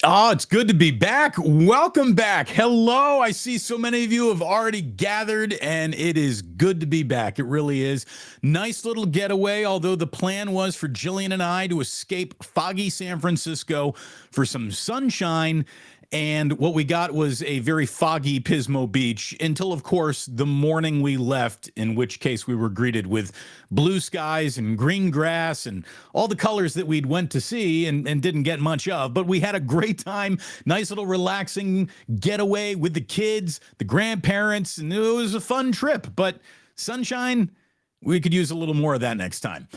Oh, it's good to be back. Welcome back. Hello. I see so many of you have already gathered, and it is good to be back. It really is. Nice little getaway, although the plan was for Jillian and I to escape foggy San Francisco for some sunshine. And what we got was a very foggy Pismo Beach until, of course, the morning we left, in which case we were greeted with blue skies and green grass and all the colors that we'd went to see and didn't get much of. But we had a great time, nice little relaxing getaway with the kids, the grandparents, and it was a fun trip. But sunshine, we could use a little more of that next time.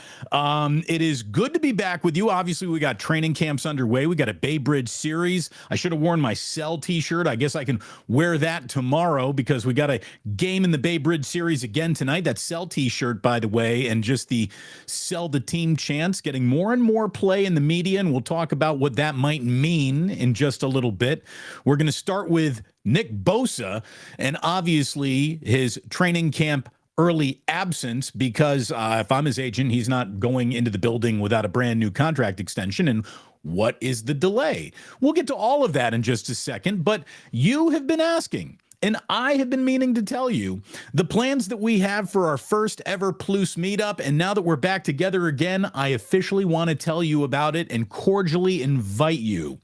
It is good to be back with you. Obviously, we got training camps underway. We got a Bay Bridge series. I should have worn my Cell t-shirt. I guess I can wear that tomorrow because we got a game in the Bay Bridge series again tonight. That Cell t-shirt, by the way, and just the Sell the Team chants getting more and more play in the media, and we'll talk about what that might mean in just a little bit. We're going to start with Nick Bosa and obviously his training camp early absence because if I'm his agent, he's not going into the building without a brand new contract extension. And what is the delay? We'll get to all of that in just a second, but you have been asking, and I have been meaning to tell you the plans that we have for our first ever Plus meetup. And now that we're back together again, I officially want to tell you about it and cordially invite you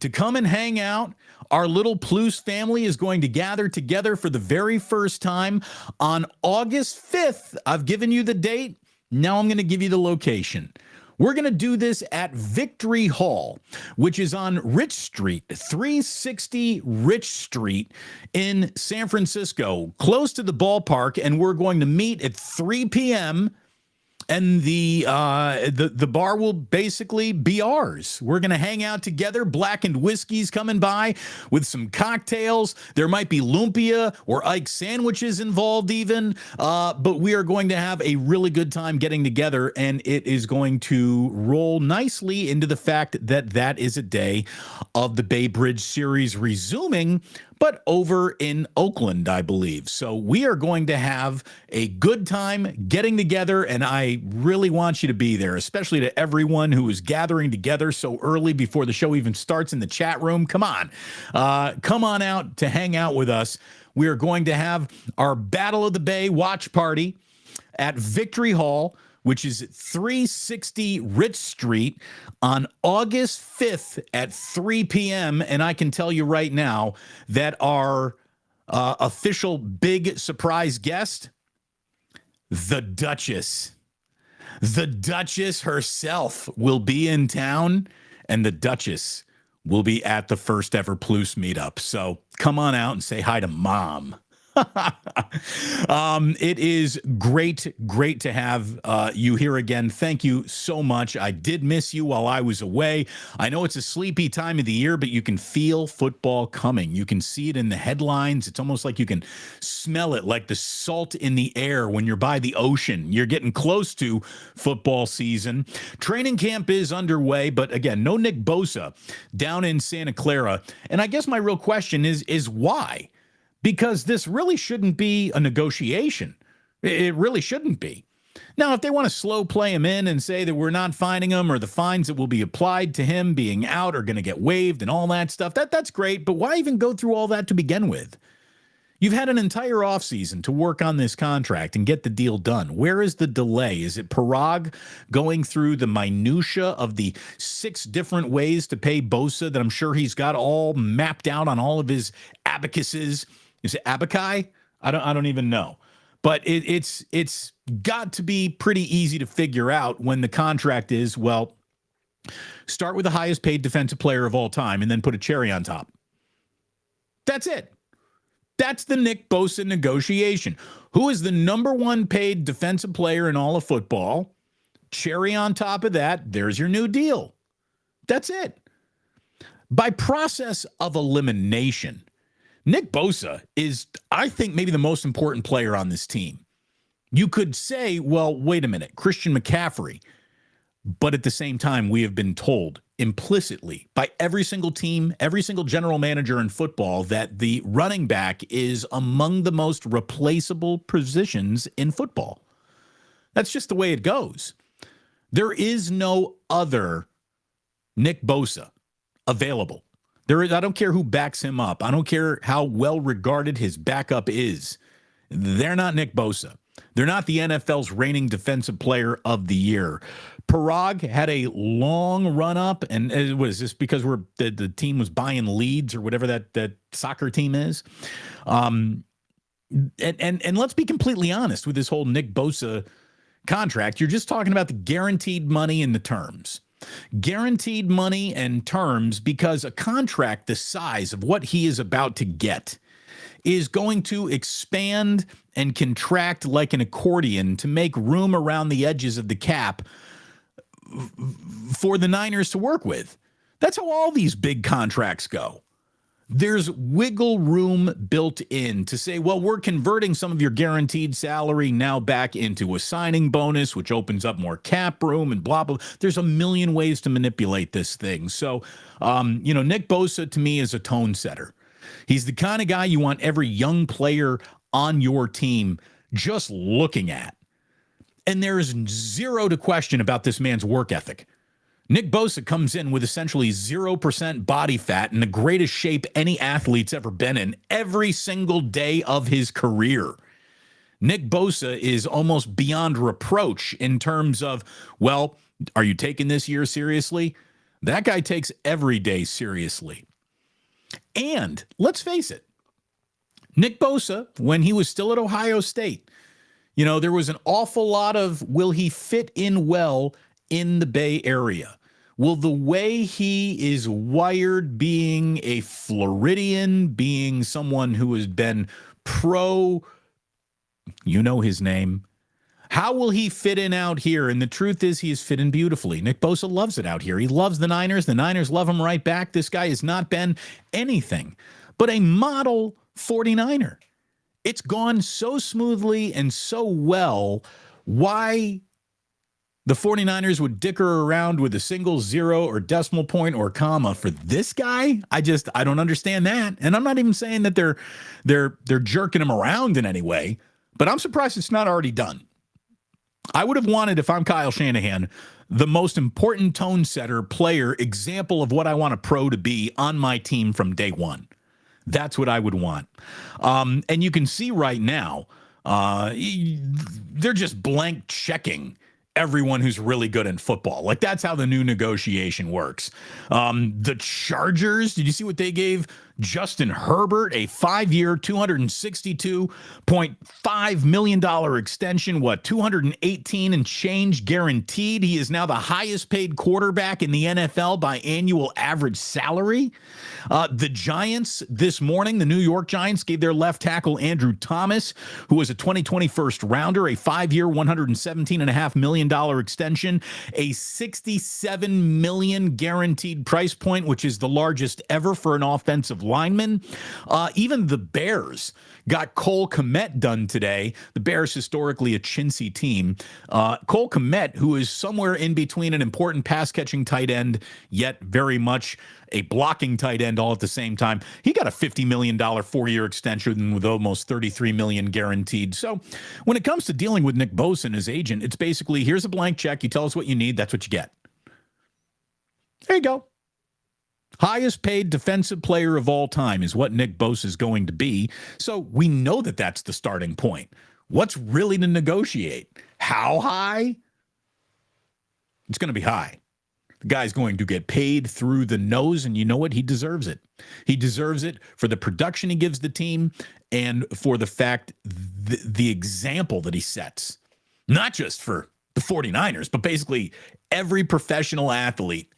to come and hang out. Our little Plus family is going to gather together for the very first time on August 5th. I've given you the date. Now I'm going to give you the location. We're going to do this at Victory Hall, which is on Rich Street, 360 Rich Street in San Francisco, close to the ballpark. And we're going to meet at 3 p.m. And the bar will basically be ours. We're going to hang out together. Blackened whiskey's coming by with some cocktails. There might be lumpia or Ike sandwiches involved even. But we are going to have a really good time getting together. And it is going to roll nicely into the fact that that is a day of the Bay Bridge series resuming, but over in Oakland, I believe. So we are going to have a good time getting together, and I really want you to be there, especially to everyone who is gathering together so early before the show even starts in the chat room. Come on out to hang out with us. We are going to have our Battle of the Bay watch party at Victory Hall, which is 360 Rich Street on August 5th at 3 p.m. And I can tell you right now that our official big surprise guest, the Duchess herself will be in town, and the Duchess will be at the first ever Plus meetup. So come on out and say hi to Mom. It is great to have you here again. Thank you so much. I did miss you while I was away. I know it's a sleepy time of the year, but you can feel football coming. You can see it in the headlines. It's almost like you can smell it, like the salt in the air when you're by the ocean. You're getting close to football season. Training camp is underway, but again, no Nick Bosa down in Santa Clara. And I guess my real question is why? Because this really shouldn't be a negotiation. It really shouldn't be. Now, if they want to slow play him in and say that we're not fining him or the fines that will be applied to him being out are going to get waived and all that stuff, that's great. But why even go through all that to begin with? You've had an entire offseason to work on this contract and get the deal done. Where is the delay? Is it Parag going through the minutia of the 6 different ways to pay Bosa that I'm sure he's got all mapped out on all of his abacuses? Is it abaci? I don't even know. But it's got to be pretty easy to figure out when the contract is, well, start with the highest paid defensive player of all time and then put a cherry on top. That's it. That's the Nick Bosa negotiation. Who is the number 1 paid defensive player in all of football? Cherry on top of that, there's your new deal. That's it. By process of elimination, Nick Bosa is, I think, maybe the most important player on this team. You could say, well, wait a minute, Christian McCaffrey. But at the same time, we have been told implicitly by every single team, every single general manager in football, that the running back is among the most replaceable positions in football. That's just the way it goes. There is no other Nick Bosa available. I don't care who backs him up. I don't care how well regarded his backup is. They're not Nick Bosa. They're not the NFL's reigning defensive player of the year. Parag had a long run up, and it was just because the team was buying leads or whatever that soccer team is. And let's be completely honest with this whole Nick Bosa contract. You're just talking about the guaranteed money and the terms. Guaranteed money and terms, because a contract the size of what he is about to get is going to expand and contract like an accordion to make room around the edges of the cap for the Niners to work with. That's how all these big contracts go. There's wiggle room built in to say, well, we're converting some of your guaranteed salary now back into a signing bonus, which opens up more cap room and blah, blah. There's a million ways to manipulate this thing. So, Nick Bosa to me is a tone setter. He's the kind of guy you want every young player on your team just looking at. And there is zero to question about this man's work ethic. Nick Bosa comes in with essentially 0% body fat and the greatest shape any athlete's ever been in every single day of his career. Nick Bosa is almost beyond reproach in terms of, well, are you taking this year seriously? That guy takes every day seriously. And let's face it, Nick Bosa, when he was still at Ohio State, there was an awful lot of, will he fit in well in the Bay Area? Will the way he is wired, being a Floridian, being someone who has been pro, his name, how will he fit in out here? And the truth is he is fit in beautifully. Nick Bosa loves it out here. He loves the Niners. The Niners love him right back. This guy has not been anything but a model 49er. It's gone so smoothly and so well. Why the 49ers would dicker around with a single zero or decimal point or comma for this guy, I don't understand that. And I'm not even saying that they're jerking him around in any way, but I'm surprised it's not already done. I would have wanted, if I'm Kyle Shanahan, the most important tone setter, player, example of what I want a pro to be on my team from day one. That's what I would want. And you can see right now, they're just blank checking everyone who's really good in football. Like, that's how the new negotiation works. The Chargers, did you see what they gave Justin Herbert? A 5-year, $262.5 million extension, 218 and change guaranteed. He is now the highest paid quarterback in the NFL by annual average salary. The Giants this morning, the New York Giants, gave their left tackle Andrew Thomas, who was a 2020 first rounder, a 5-year, $117.5 million extension, a $67 million guaranteed price point, which is the largest ever for an offensive lineman. Even the Bears got Cole Kmet done today. The Bears, historically a chintzy team. Cole Kmet, who is somewhere in between an important pass-catching tight end, yet very much a blocking tight end all at the same time. He got a $50 million 4-year extension with almost $33 million guaranteed. So when it comes to dealing with Nick Bosa and his agent, it's basically, here's a blank check. You tell us what you need. That's what you get. There you go. Highest paid defensive player of all time is what Nick Bosa is going to be. So we know that that's the starting point. What's really to negotiate? How high? It's going to be high. The guy's going to get paid through the nose, and you know what? He deserves it. He deserves it for the production he gives the team and for the fact, the example that he sets, not just for the 49ers, but basically every professional athlete.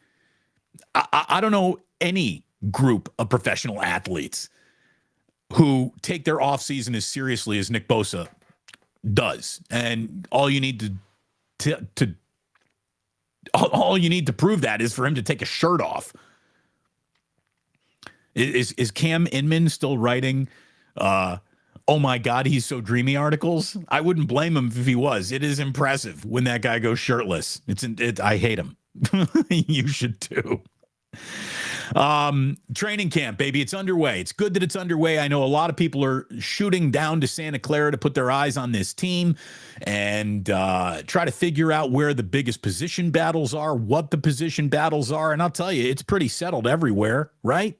I don't know any group of professional athletes who take their offseason as seriously as Nick Bosa does. And all you need all you need to prove that is for him to take a shirt off. Is Cam Inman still writing, oh my God, he's so dreamy articles? I wouldn't blame him if he was. It is impressive when that guy goes shirtless. I hate him. You should too. Training camp, baby. It's underway. It's good that it's underway. I know a lot of people are shooting down to Santa Clara to put their eyes on this team and try to figure out where the biggest position battles are, what the position battles are. And I'll tell you, it's pretty settled everywhere, right?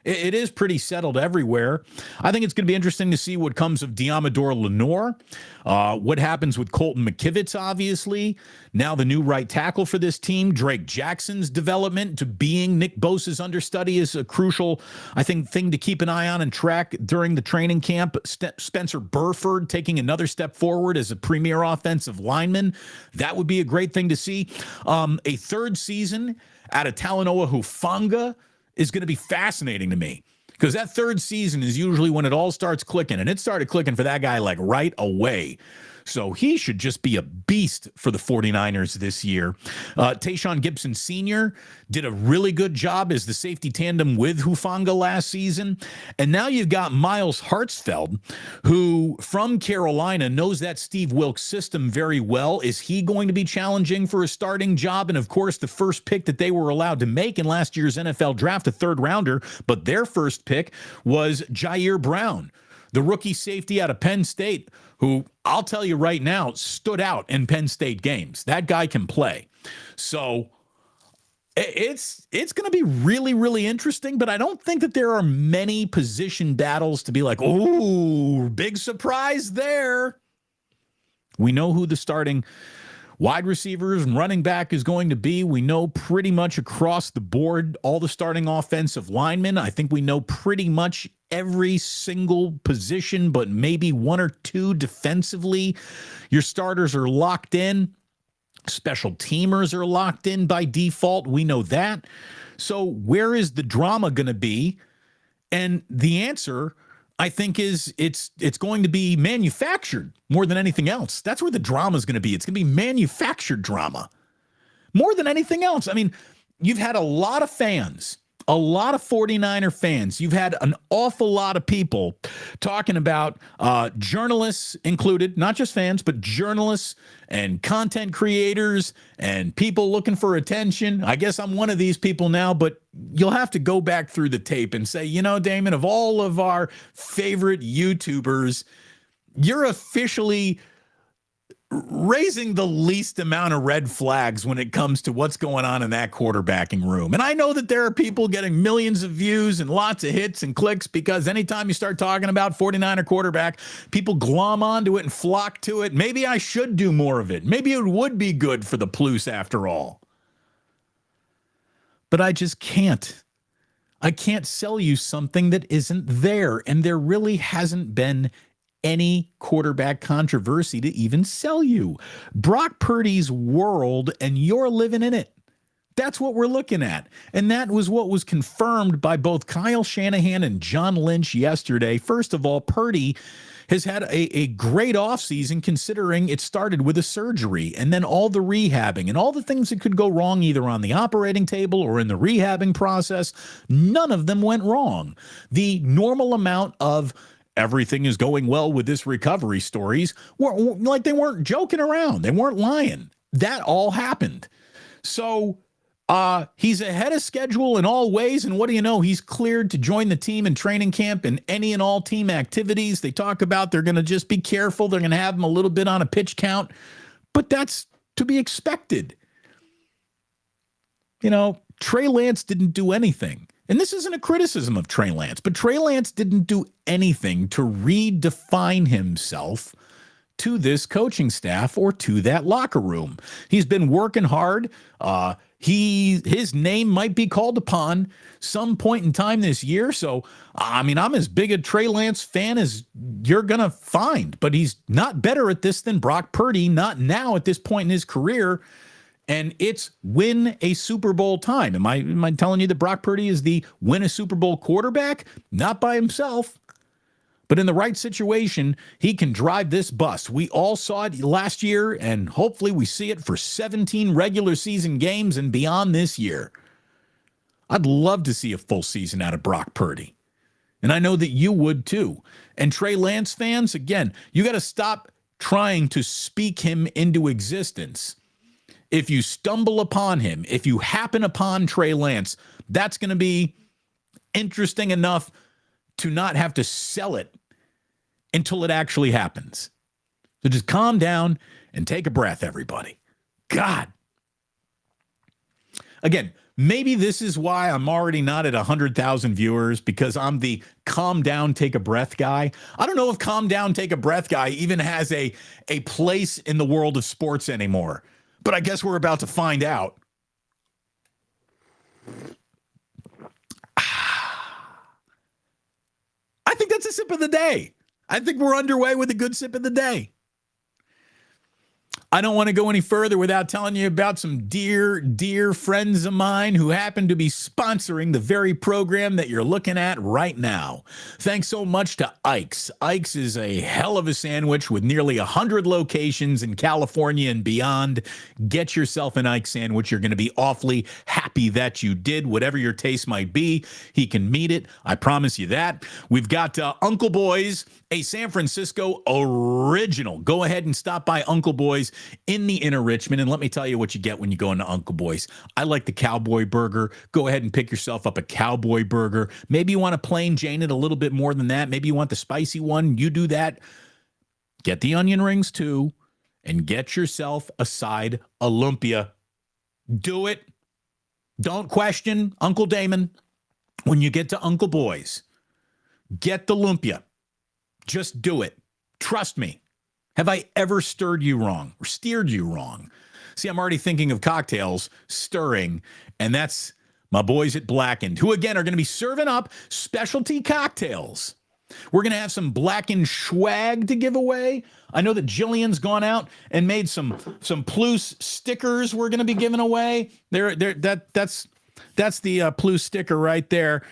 It is pretty settled everywhere. I think it's going to be interesting to see what comes of Diamador Lenore, what happens with Colton McKivitz, obviously. Now the new right tackle for this team, Drake Jackson's development to being Nick Bosa's understudy is a crucial, I think, thing to keep an eye on and track during the training camp. Spencer Burford taking another step forward as a premier offensive lineman. That would be a great thing to see. A third season out of Talanoa Hufanga is going to be fascinating to me, because that third season is usually when it all starts clicking, and it started clicking for that guy like right away. So he should just be a beast for the 49ers this year. Tayshaun Gibson Sr. did a really good job as the safety tandem with Hufanga last season. And now you've got Miles Hartsfeld, who from Carolina knows that Steve Wilks system very well. Is he going to be challenging for a starting job? And of course, the first pick that they were allowed to make in last year's NFL draft, a third rounder, but their first pick was Jair Brown, the rookie safety out of Penn State, who I'll tell you right now stood out in Penn State games. That guy can play. So it's going to be really, really interesting, but I don't think that there are many position battles to be like, oh, big surprise there. We know who the starting wide receivers and running back is going to be. We know pretty much across the board all the starting offensive linemen. I think we know pretty much every single position, but maybe one or two defensively. Your starters are locked in. Special teamers are locked in by default. We know that. So where is the drama going to be? And the answer, I think, is it's going to be manufactured more than anything else. That's where the drama is going to be. It's going to be manufactured drama more than anything else. I mean, you've had a lot of fans, a lot of 49er fans. You've had an awful lot of people talking about journalists included, not just fans, but journalists and content creators and people looking for attention. I guess I'm one of these people now, but you'll have to go back through the tape and say, you know, Damon, of all of our favorite YouTubers, you're officially raising the least amount of red flags when it comes to what's going on in that quarterbacking room. And I know that there are people getting millions of views and lots of hits and clicks because anytime you start talking about 49er quarterback, people glom onto it and flock to it. Maybe I should do more of it. Maybe it would be good for the plus after all. But I just can't. I can't sell you something that isn't there. And there really hasn't been any quarterback controversy to even sell you. Brock Purdy's world, and you're living in it. That's what we're looking at. And that was what was confirmed by both Kyle Shanahan and John Lynch yesterday. First of all, Purdy has had a great offseason considering it started with a surgery and then all the rehabbing and all the things that could go wrong either on the operating table or in the rehabbing process. None of them went wrong. The normal amount of everything is going well with this recovery stories were like they weren't joking around. They weren't lying. That all happened. So he's ahead of schedule in all ways. And what do you know? He's cleared to join the team in training camp and any and all team activities. They talk about they're going to just be careful. They're going to have him a little bit on a pitch count, but that's to be expected. You know, Trey Lance didn't do anything. And this isn't a criticism of Trey Lance, but Trey Lance didn't do anything to redefine himself to this coaching staff or to that locker room. He's been working hard. His name might be called upon some point in time this year. So, I mean, I'm as big a Trey Lance fan as you're going to find, but he's not better at this than Brock Purdy, not now at this point in his career. And it's win a Super Bowl time. Am I telling you that Brock Purdy is the win a Super Bowl quarterback? Not by himself, but in the right situation, he can drive this bus. We all saw it last year, and hopefully we see it for 17 regular season games and beyond this year. I'd love to see a full season out of Brock Purdy. And I know that you would too. And Trey Lance fans, again, you got to stop trying to speak him into existence. If you stumble upon him, if you happen upon Trey Lance, that's going to be interesting enough to not have to sell it until it actually happens. So just calm down and take a breath, everybody. God. Again, maybe this is why I'm already not at 100,000 viewers, because I'm the calm down, take a breath guy. I don't know if calm down, take a breath guy even has a place in the world of sports anymore, but I guess we're about to find out. I think that's a sip of the day. I think we're underway with a good sip of the day. I don't want to go any further without telling you about some dear friends of mine who happen to be sponsoring the very program that you're looking at right now. Thanks so much to Ike's. Ike's is a hell of a sandwich with nearly 100 locations in California and beyond. Get yourself an Ike's sandwich. You're going to be awfully happy that you did. Whatever your taste might be, he can meet it. I promise you that. We've got Uncle Boy's, a San Francisco original. Go ahead and stop by Uncle Boy's in the Inner Richmond, and let me tell you what you get when you go into Uncle Boy's. I like the cowboy burger. Go ahead and pick yourself up a cowboy burger. Maybe you want to plain Jane it a little bit more than that. Maybe you want the spicy one. You do that. Get the onion rings too, and get yourself a side Olympia. Do it. Don't question Uncle Damon. When you get to Uncle Boy's, get the lumpia. Just do it. Trust me. Have I ever stirred you wrong or steered you wrong? See, I'm already thinking of cocktails stirring, and that's my boys at Blackened, who, again, are going to be serving up specialty cocktails. We're going to have some Blackened swag to give away. I know that Jillian's gone out and made some Plus stickers we're going to be giving away. That's the Plus sticker right there.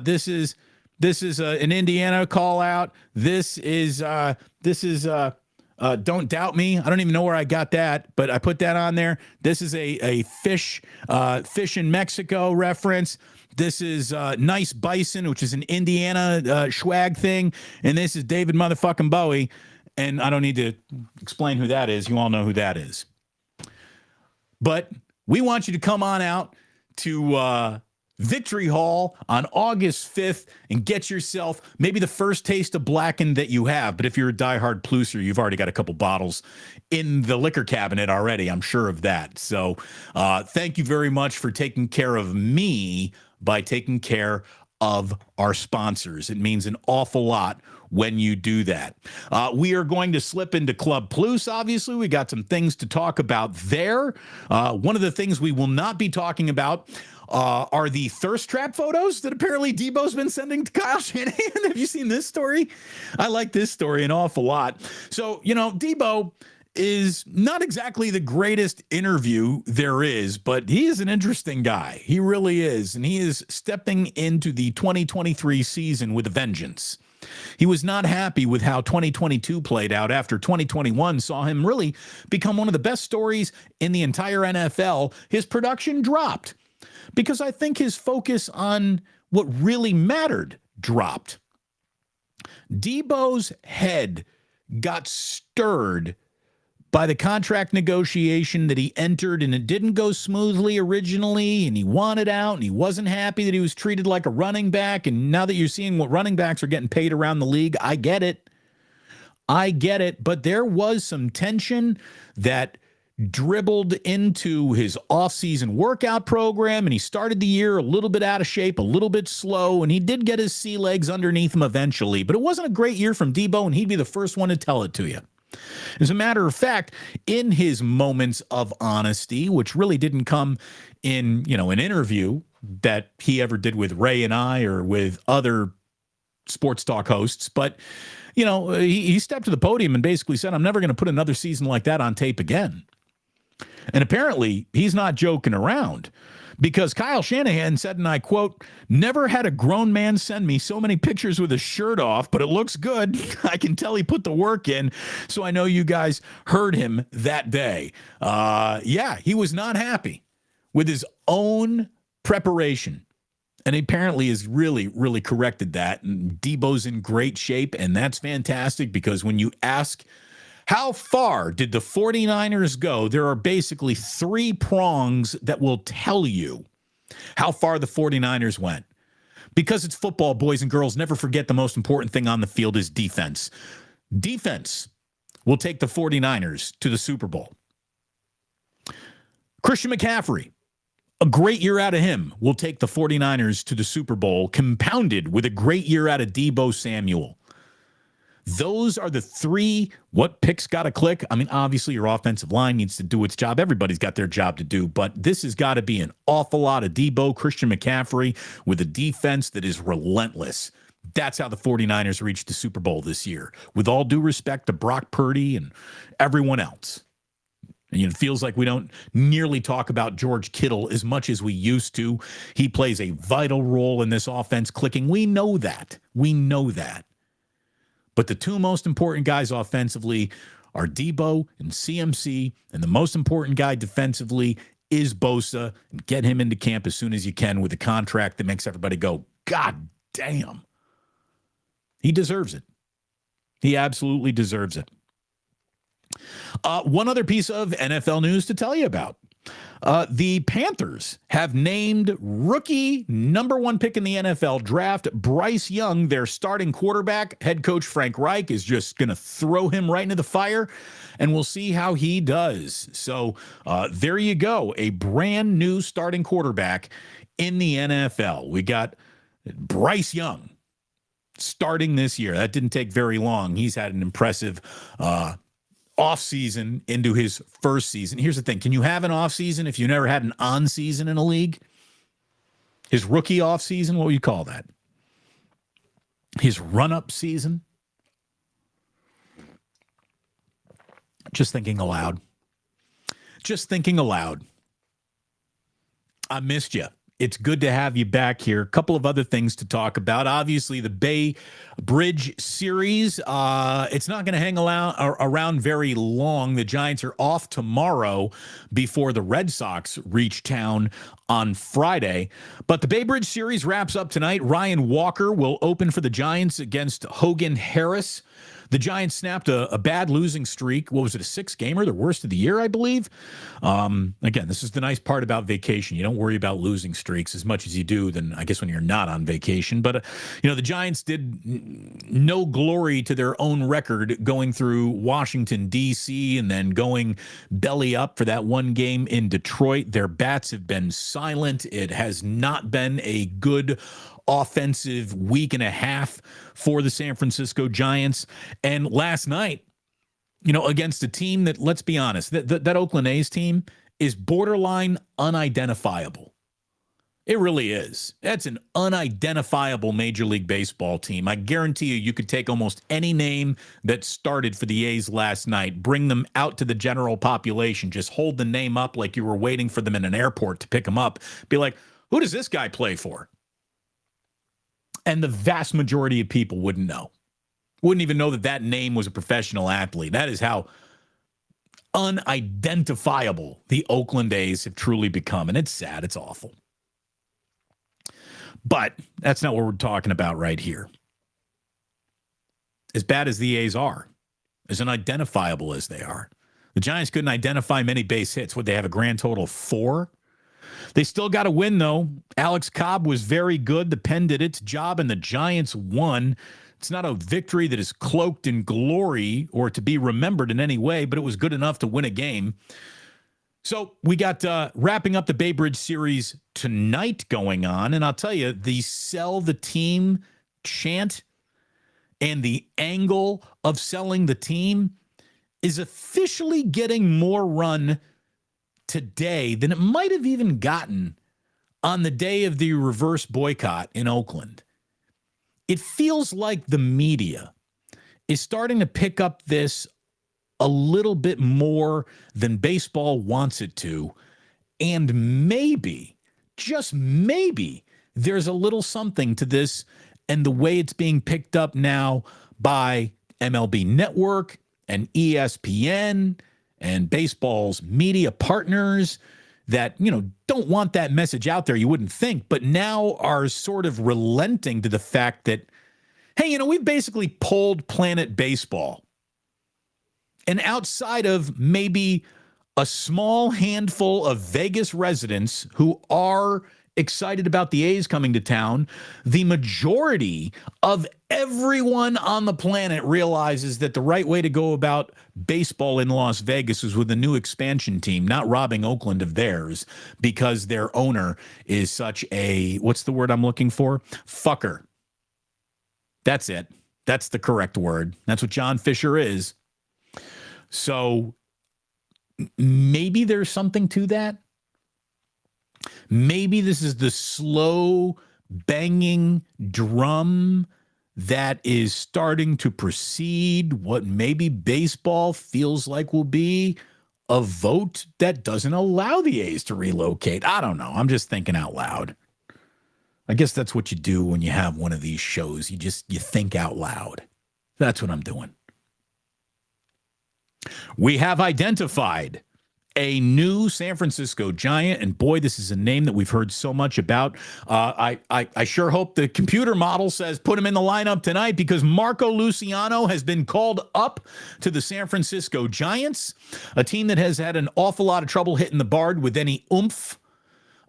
This is an Indiana call out. This is Don't Doubt Me. I don't even know where I got that, but I put that on there. This is a fish in Mexico reference. This is Nice Bison, which is an Indiana swag thing. And this is David motherfucking Bowie. And I don't need to explain who that is. You all know who that is. But we want you to come on out to Victory Hall on August 5th and get yourself maybe the first taste of Blackened that you have. But if you're a diehard Pluser, you've already got a couple bottles in the liquor cabinet already. I'm sure of that. So thank you very much for taking care of me by taking care of our sponsors. It means an awful lot when you do that. We are going to slip into Club Plus, obviously. We got some things to talk about there. One of the things we will not be talking about are the thirst trap photos that apparently Deebo's been sending to Kyle Shanahan. Have you seen this story? I like this story an awful lot. So, Deebo is not exactly the greatest interview there is, but he is an interesting guy. He really is. And he is stepping into the 2023 season with a vengeance. He was not happy with how 2022 played out after 2021 saw him really become one of the best stories in the entire NFL. His production dropped because I think his focus on what really mattered dropped. Deebo's head got stirred by the contract negotiation that he entered, and it didn't go smoothly originally, and he wanted out, and he wasn't happy that he was treated like a running back. And now that you're seeing what running backs are getting paid around the league, I get it. But there was some tension that dribbled into his offseason workout program, and he started the year a little bit out of shape, a little bit slow, and he did get his sea legs underneath him eventually. But it wasn't a great year from Deebo, and he'd be the first one to tell it to you. As a matter of fact, in his moments of honesty, which really didn't come in, an interview that he ever did with Ray and I or with other sports talk hosts, but, he stepped to the podium and basically said, I'm never going to put another season like that on tape again. And apparently he's not joking around, because Kyle Shanahan said, and I quote, "Never had a grown man send me so many pictures with his shirt off, but it looks good. I can tell he put the work in." So I know you guys heard him that day. He was not happy with his own preparation. And he apparently has really, really corrected that. And Deebo's in great shape, and that's fantastic, because when you ask, how far did the 49ers go? There are basically three prongs that will tell you how far the 49ers went. Because it's football, boys and girls, never forget the most important thing on the field is defense. Defense will take the 49ers to the Super Bowl. Christian McCaffrey, A great year out of him will take the 49ers to the Super Bowl, compounded with a great year out of Deebo Samuel. Those are the three. What picks got to click? I mean, obviously, your offensive line needs to do its job. Everybody's got their job to do, but this has got to be an awful lot of Deebo, Christian McCaffrey with a defense that is relentless. That's how the 49ers reached the Super Bowl this year, with all due respect to Brock Purdy and everyone else. And it feels like we don't nearly talk about George Kittle as much as we used to. He plays a vital role in this offense clicking. We know that. We know that. But the two most important guys offensively are Deebo and CMC, and the most important guy defensively is Bosa. And get him into camp as soon as you can with a contract that makes everybody go, God damn. He deserves it. He absolutely deserves it. One other piece of NFL news to tell you about. The Panthers have named rookie number one pick in the NFL draft, Bryce Young, their starting quarterback. Head coach Frank Reich is just going to throw him right into the fire, and we'll see how he does. So there you go, a brand new starting quarterback in the NFL. We got Bryce Young starting this year. That didn't take very long. He's had an impressive off-season into his first season. Here's the thing. Can you have an off-season if you never had an on-season in a league? His rookie off-season, what would you call that? His run-up season? Just thinking aloud. Just thinking aloud. I missed you. It's good to have you back here. A couple of other things to talk about. Obviously, the Bay Bridge series. It's not going to hang around very long. The Giants are off tomorrow before the Red Sox reach town on Friday. But the Bay Bridge series wraps up tonight. Ryan Walker will open for the Giants against Hogan Harris. The Giants snapped a bad losing streak. What was it, a 6-gamer, the worst of the year, I believe? Again, this is the nice part about vacation. You don't worry about losing streaks as much as you do than, I guess, when you're not on vacation. But, the Giants did no glory to their own record going through Washington, D.C., and then going belly up for that one game in Detroit. Their bats have been silent. It has not been a good offensive week and a half for the San Francisco Giants. And last night, against a team that, let's be honest, that Oakland A's team is borderline unidentifiable. It really is. That's an unidentifiable Major League Baseball team. I guarantee you could take almost any name that started for the A's last night, bring them out to the general population, just hold the name up like you were waiting for them in an airport to pick them up. Be like, who does this guy play for? And the vast majority of people wouldn't know. Wouldn't even know that name was a professional athlete. That is how unidentifiable the Oakland A's have truly become. And it's sad. It's awful. But that's not what we're talking about right here. As bad as the A's are, as unidentifiable as they are, the Giants couldn't identify many base hits. Would they have a grand total of 4? They still got to win, though. Alex Cobb was very good. The pen did its job, and the Giants won. It's not a victory that is cloaked in glory or to be remembered in any way, but it was good enough to win a game. So we got wrapping up the Bay Bridge series tonight going on, and I'll tell you, the sell the team chant and the angle of selling the team is officially getting more run today than it might have even gotten on the day of the reverse boycott in Oakland. It feels like the media is starting to pick up this a little bit more than baseball wants it to. And maybe, just maybe, there's a little something to this and the way it's being picked up now by MLB Network and ESPN and baseball's media partners that, don't want that message out there, you wouldn't think, but now are sort of relenting to the fact that, hey, we've basically pulled Planet Baseball. And outside of maybe a small handful of Vegas residents who are excited about the A's coming to town, the majority of everyone on the planet realizes that the right way to go about baseball in Las Vegas is with a new expansion team, not robbing Oakland of theirs because their owner is such a, what's the word I'm looking for? Fucker. That's it. That's the correct word. That's what John Fisher is. So maybe there's something to that. Maybe this is the slow banging drum that is starting to precede what maybe baseball feels like will be a vote that doesn't allow the A's to relocate. I don't know. I'm just thinking out loud. I guess that's what you do when you have one of these shows. You think out loud. That's what I'm doing. We have identified a new San Francisco Giant, and boy, this is a name that we've heard so much about. I sure hope the computer model says put him in the lineup tonight, because Marco Luciano has been called up to the San Francisco Giants, a team that has had an awful lot of trouble hitting the bard with any oomph.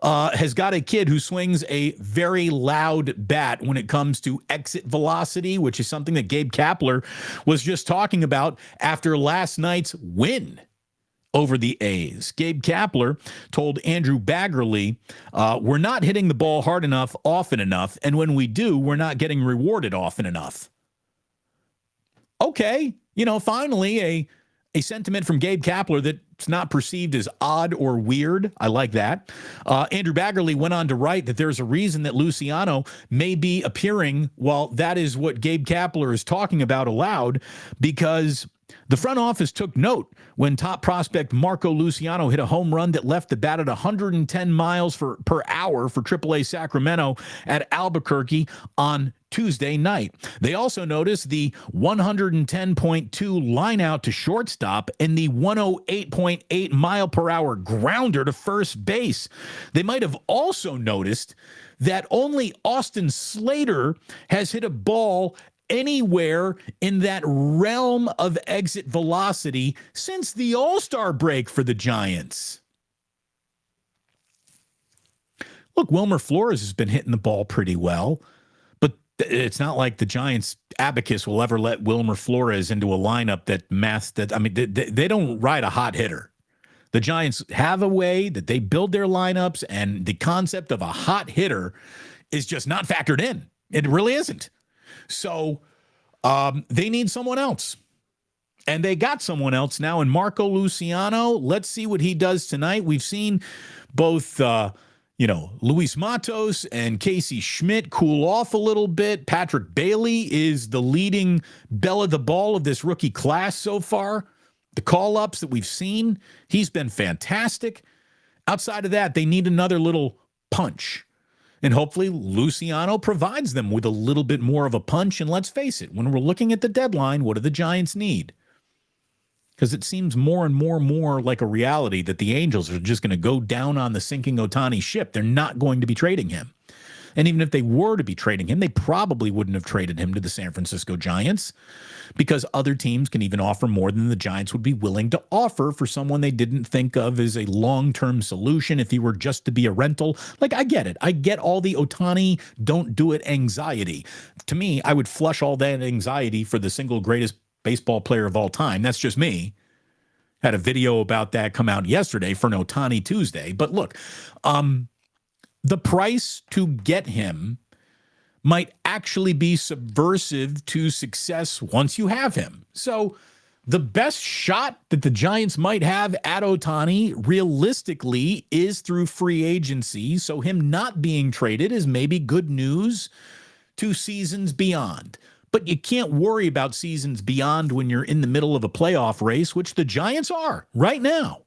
Has got a kid who swings a very loud bat when it comes to exit velocity, which is something that Gabe Kapler was just talking about after last night's win over the A's. Gabe Kapler told Andrew Baggerly, we're not hitting the ball hard enough, often enough, and when we do, we're not getting rewarded often enough. Okay, finally a sentiment from Gabe Kapler that's not perceived as odd or weird. I like that. Andrew Baggerly went on to write that there's a reason that Luciano may be appearing while that is what Gabe Kapler is talking about aloud, because the front office took note when top prospect Marco Luciano hit a home run that left the bat at 110 miles per hour for AAA Sacramento at Albuquerque on Tuesday night. They also noticed the 110.2 line out to shortstop and the 108.8 mile per hour grounder to first base. They might have also noticed that only Austin Slater has hit a ball anywhere in that realm of exit velocity since the All-Star break for the Giants. Look, Wilmer Flores has been hitting the ball pretty well, but it's not like the Giants abacus will ever let Wilmer Flores into a lineup they don't ride a hot hitter. The Giants have a way that they build their lineups, and the concept of a hot hitter is just not factored in. It really isn't. So they need someone else. And they got someone else now in Marco Luciano. Let's see what he does tonight. We've seen both, Luis Matos and Casey Schmidt cool off a little bit. Patrick Bailey is the leading bell of the ball of this rookie class so far. The call-ups that we've seen, he's been fantastic. Outside of that, they need another little punch. And hopefully Luciano provides them with a little bit more of a punch. And let's face it, when we're looking at the deadline, what do the Giants need? Because it seems more and more like a reality that the Angels are just going to go down on the sinking Ohtani ship. They're not going to be trading him. And even if they were to be trading him, they probably wouldn't have traded him to the San Francisco Giants, because other teams can even offer more than the Giants would be willing to offer for someone they didn't think of as a long-term solution if he were just to be a rental. Like, I get it. I get all the Ohtani don't do it anxiety. To me, I would flush all that anxiety for the single greatest baseball player of all time. That's just me. Had a video about that come out yesterday for an Ohtani Tuesday. But look, the price to get him might actually be subversive to success once you have him. So the best shot that the Giants might have at Ohtani realistically is through free agency. So him not being traded is maybe good news to seasons beyond. But you can't worry about seasons beyond when you're in the middle of a playoff race, which the Giants are right now.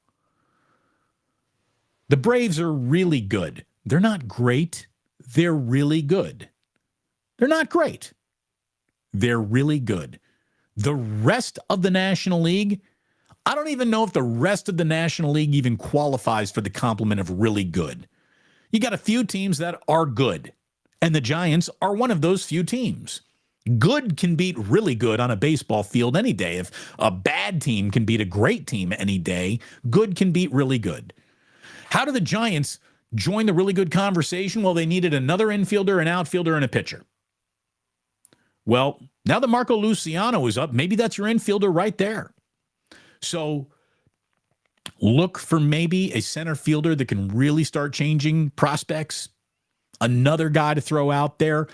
The Braves are really good. They're not great. They're really good. They're not great. They're really good. The rest of the National League, I don't even know if the rest of the National League even qualifies for the compliment of really good. You got a few teams that are good, and the Giants are one of those few teams. Good can beat really good on a baseball field any day. If a bad team can beat a great team any day, good can beat really good. How do the Giants join the really good conversation? Well, they needed another infielder, an outfielder, and a pitcher. Well, now that Marco Luciano is up, maybe that's your infielder right there. So look for maybe a center fielder that can really start changing prospects, another guy to throw out there.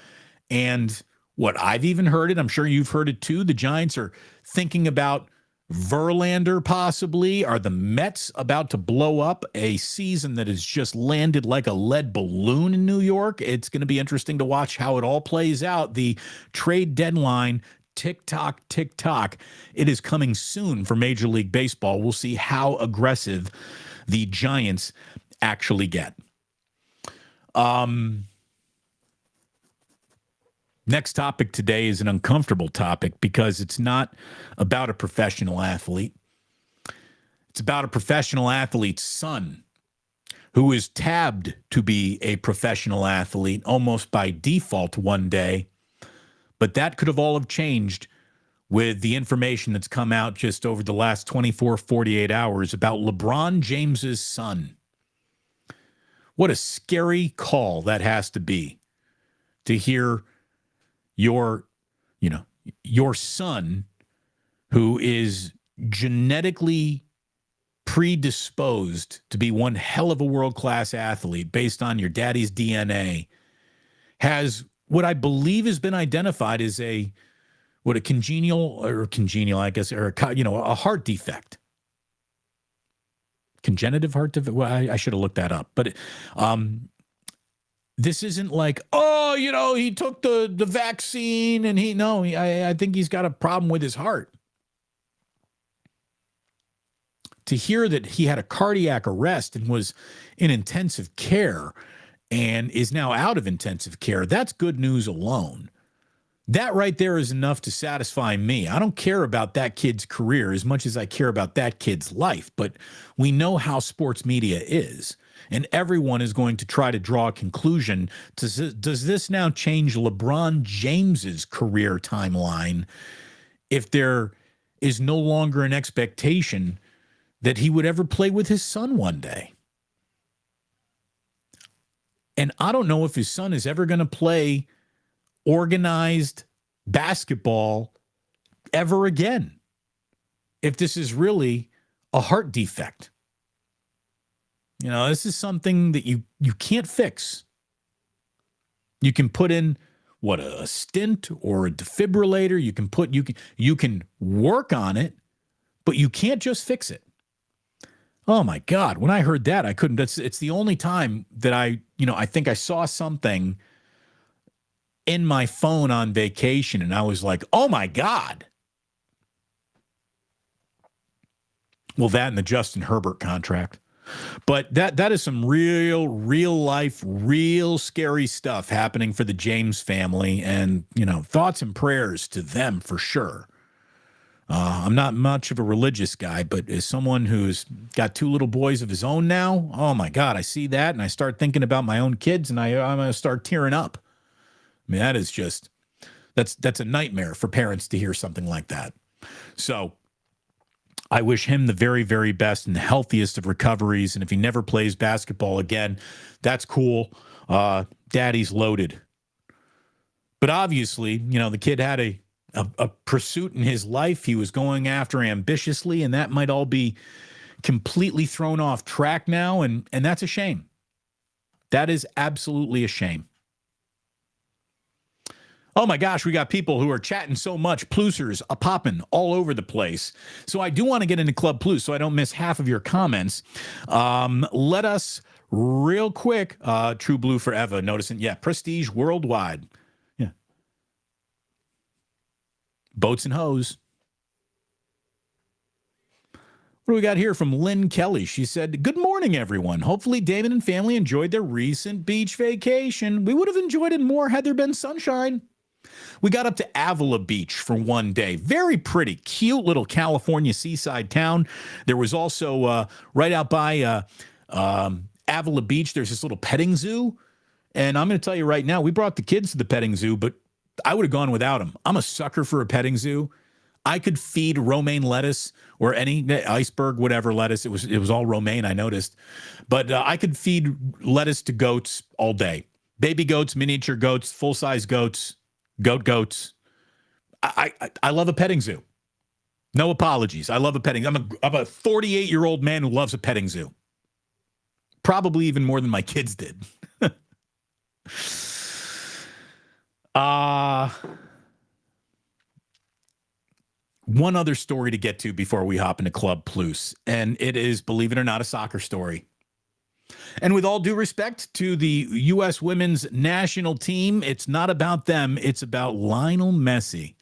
And what I've even heard it, I'm sure you've heard it too, the Giants are thinking about Verlander possibly. Are the Mets about to blow up a season that has just landed like a lead balloon in New York? It's going to be interesting to watch how it all plays out. The trade deadline, tick-tock, tick-tock. It is coming soon for Major League Baseball. We'll see how aggressive the Giants actually get. Next topic today is an uncomfortable topic because it's not about a professional athlete. It's about a professional athlete's son who is tabbed to be a professional athlete almost by default one day. But that could have all have changed with the information that's come out just over the last 24, 48 hours about LeBron James's son. What a scary call that has to be to hear your son, who is genetically predisposed to be one hell of a world-class athlete based on your daddy's DNA, has what I believe has been identified as a congenial, I guess, or a heart defect. Congenitive heart defect? Well, I should have looked that up. But this isn't like, he took the vaccine and I think he's got a problem with his heart. To hear that he had a cardiac arrest and was in intensive care and is now out of intensive care, that's good news alone. That right there is enough to satisfy me. I don't care about that kid's career as much as I care about that kid's life, but we know how sports media is. And everyone is going to try to draw a conclusion. Does this now change LeBron James's career timeline if there is no longer an expectation that he would ever play with his son one day? And I don't know if his son is ever going to play organized basketball ever again, if this is really a heart defect. This is something that you can't fix. You can put in a stent or a defibrillator. You can work on it, but you can't just fix it. Oh my God. When I heard that, I couldn't. It's the only time that I think I saw something in my phone on vacation and I was like, oh my God. Well, that and the Justin Herbert contract. But that is some real life, real scary stuff happening for the James family, and, thoughts and prayers to them for sure. I'm not much of a religious guy, but as someone who's got two little boys of his own now, oh my God, I see that and I start thinking about my own kids and I'm going to start tearing up. I mean, that is just, that's a nightmare for parents to hear something like that. So I wish him the very, very best and the healthiest of recoveries. And if he never plays basketball again, that's cool. Daddy's loaded. But obviously, the kid had a pursuit in his life he was going after ambitiously, and that might all be completely thrown off track now. And that's a shame. That is absolutely a shame. Oh my gosh, we got people who are chatting so much. Plusers popping all over the place. So I do want to get into Club Plus so I don't miss half of your comments. Let us real quick, True Blue Forever, noticing, Prestige Worldwide. Yeah. Boats and Hose. What do we got here from Lynn Kelly? She said, good morning, everyone. Hopefully Damon and family enjoyed their recent beach vacation. We would have enjoyed it more had there been sunshine. We got up to Avila Beach for one day. Very pretty, cute little California seaside town. There was also right out by Avila Beach, there's this little petting zoo. And I'm going to tell you right now, we brought the kids to the petting zoo, but I would have gone without them. I'm a sucker for a petting zoo. I could feed romaine lettuce or any iceberg, whatever lettuce. It was all romaine, I noticed. But I could feed lettuce to goats all day. Baby goats, miniature goats, full-size goats, goats. I love a petting zoo. No apologies. I love a petting. I'm a 48-year-old man who loves a petting zoo. Probably even more than my kids did. One other story to get to before we hop into Club Plus, and it is, believe it or not, a soccer story. And with all due respect to the U.S. women's national team, it's not about them. It's about Lionel Messi.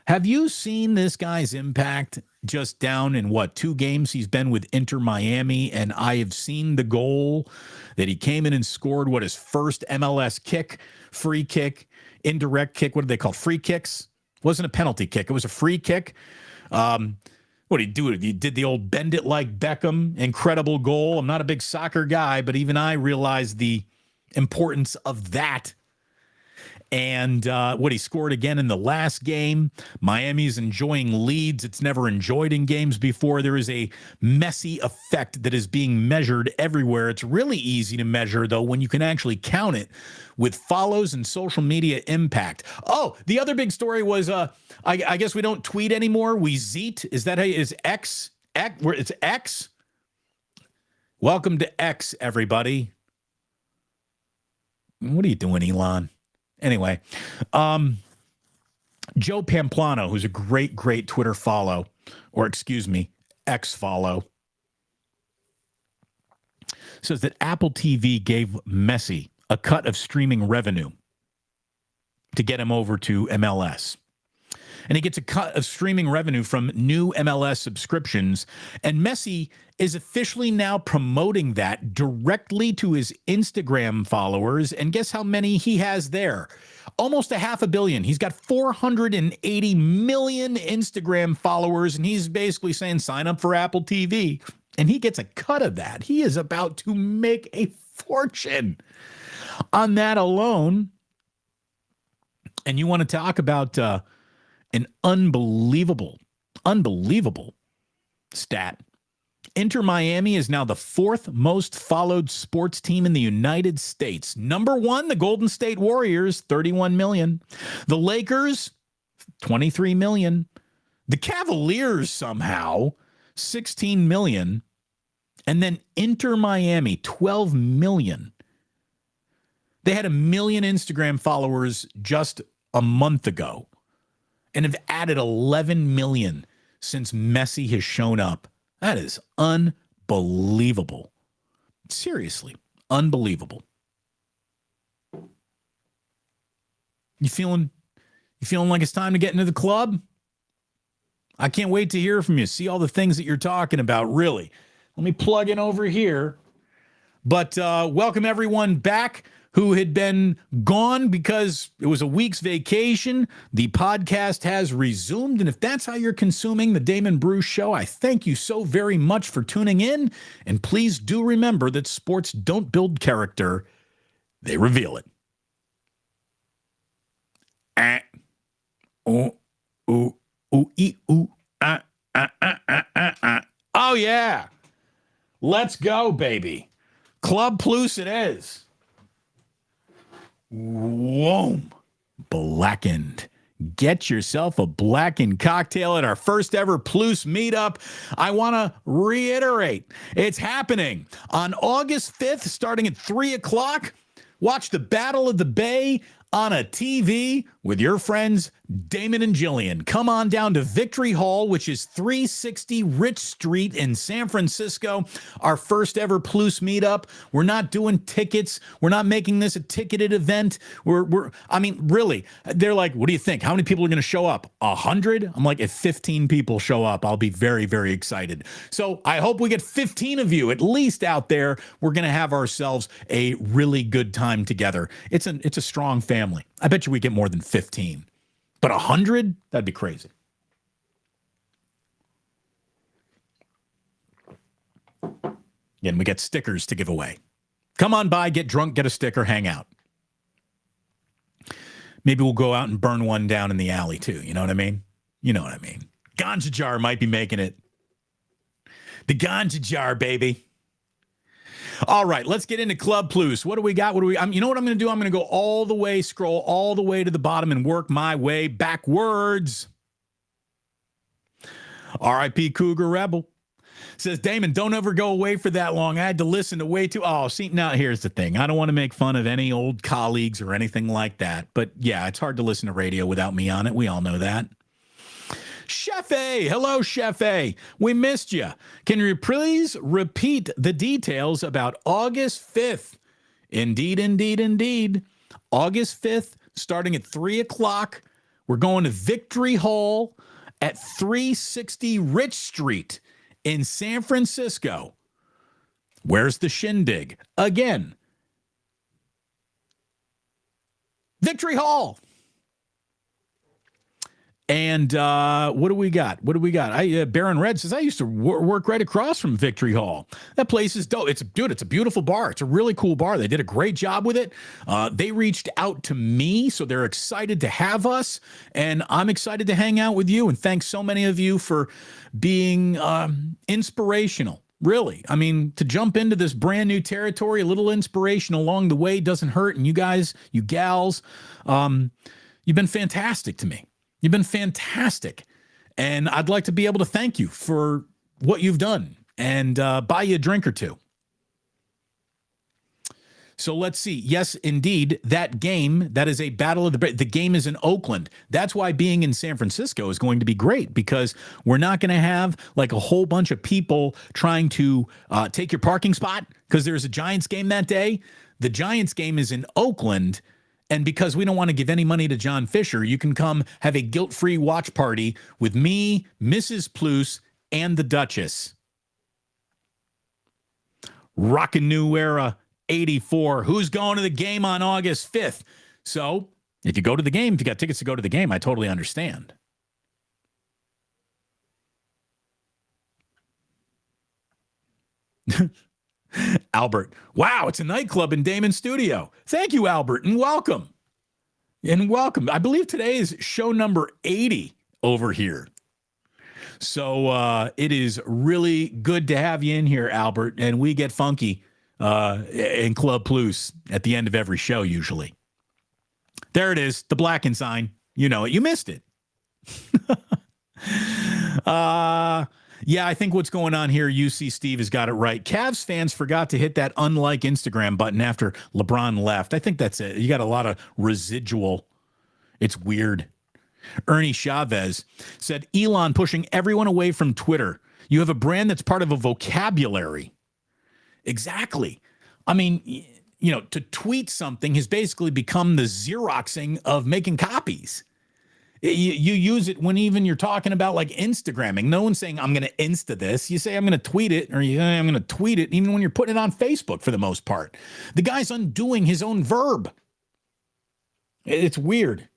Have you seen this guy's impact just down in 2 games he's been with Inter Miami? And I have seen the goal that he came in and scored, his first MLS kick, free kick, indirect kick. What do they call free kicks? It wasn't a penalty kick. It was a free kick. What did he do? He did the old bend it like Beckham, incredible goal. I'm not a big soccer guy, but even I realize the importance of that. And he scored again in the last game. Miami's enjoying leads it's never enjoyed in games before. There is a Messi effect that is being measured everywhere. It's really easy to measure, though, when you can actually count it with follows and social media impact. Oh, the other big story was, I guess we don't tweet anymore. We zeet. Is that how is X? Where it's X? Welcome to X, everybody. What are you doing, Elon? Anyway, Joe Pamplano, who's a great Twitter follow, or excuse me, X follow, says that Apple TV gave Messi a cut of streaming revenue to get him over to MLS. And he gets a cut of streaming revenue from new MLS subscriptions. And Messi is officially now promoting that directly to his Instagram followers. And guess how many he has there? Almost 500 million. He's got 480 million Instagram followers. And he's basically saying, sign up for Apple TV. And he gets a cut of that. He is about to make a fortune on that alone. And you want to talk about an unbelievable stat. Inter Miami is now the 4th most followed sports team in the United States. Number 1, the Golden State Warriors, 31 million. The Lakers, 23 million. The Cavaliers somehow, 16 million. And then Inter Miami, 12 million. They had 1 million Instagram followers just a month ago and have added 11 million since Messi has shown up. That is unbelievable. Seriously, unbelievable. You feeling like it's time to get into the club? I can't wait to hear from you. See all the things that you're talking about, really. Let me plug in over here. But welcome everyone back who had been gone because it was a week's vacation. The podcast has resumed. And if that's how you're consuming the Damon Bruce Show, I thank you so very much for tuning in. And please do remember that sports don't build character, they reveal it. Oh, yeah. Let's go, baby. Club Plus it is. Whoa. Blackened. Get yourself a blackened cocktail at our first ever Plus meetup. I want to reiterate, it's happening on August 5th, starting at 3 o'clock. Watch the Battle of the Bay on a TV with your friends Damon and Jillian. Come on down to Victory Hall, which is 360 Rich Street in San Francisco. Our first ever Plus meetup. We're not doing tickets. We're not making this a ticketed event. Really, they're like, what do you think? How many people are going to show up? 100? I'm like, if 15 people show up, I'll be very, very excited. So I hope we get 15 of you at least out there. We're going to have ourselves a really good time together. It's a strong family. I bet you we get more than 15. But 100? That'd be crazy. Again, we get stickers to give away. Come on by, get drunk, get a sticker, hang out. Maybe we'll go out and burn one down in the alley too. You know what I mean? You know what I mean. Ganja jar might be making it. The ganja jar, baby. All right, let's get into Club Plus. What do we got? You know what I'm going to do? I'm going to go scroll all the way to the bottom and work my way backwards. R.I.P. Cougar Rebel. Says, Damon, don't ever go away for that long. I had to listen to way too. Oh, see, now here's the thing. I don't want to make fun of any old colleagues or anything like that. But yeah, it's hard to listen to radio without me on it. We all know that. Chef A. Hello, Chef A. We missed you. Can you please repeat the details about August 5th? Indeed, indeed, indeed. August 5th, starting at 3 o'clock. We're going to Victory Hall at 360 Rich Street in San Francisco. Where's the shindig? Again, Victory Hall. And what do we got? Baron Red says, I used to work right across from Victory Hall. That place is dope. It's a beautiful bar. It's a really cool bar. They did a great job with it. They reached out to me, so they're excited to have us. And I'm excited to hang out with you. And thanks so many of you for being inspirational. Really. I mean, to jump into this brand new territory, a little inspiration along the way doesn't hurt. And you guys, you gals, you've been fantastic to me. You've been fantastic, and I'd like to be able to thank you for what you've done and buy you a drink or two. So let's see. Yes, indeed, that game, that is a battle of the game is in Oakland. That's why being in San Francisco is going to be great, because we're not going to have like a whole bunch of people trying to take your parking spot because there's a Giants game that day. The Giants game is in Oakland. And because we don't want to give any money to John Fisher, you can come have a guilt-free watch party with me, Mrs. Plus, and the Duchess. Rockin' New Era 84. Who's going to the game on August 5th? So if you go to the game, if you got tickets to go to the game, I totally understand. Albert, wow, it's a nightclub in Damon Studio. Thank you, Albert, and welcome. I believe today is show number 80 over here. So it is really good to have you in here, Albert, and we get funky in Club Plus at the end of every show usually. There it is, the Blacken sign. You know it. You missed it. Yeah, I think what's going on here, UC Steve has got it right. Cavs fans forgot to hit that unlike Instagram button after LeBron left. I think that's it. You got a lot of residual. It's weird. Ernie Chavez said, Elon pushing everyone away from Twitter. You have a brand that's part of a vocabulary. Exactly. I mean, you know, to tweet something has basically become the Xeroxing of making copies. You use it when even you're talking about like Instagramming. No one's saying, I'm going to Insta this. You say, I'm going to tweet it, or you say, I'm going to tweet it, even when you're putting it on Facebook for the most part. The guy's undoing his own verb. It's weird.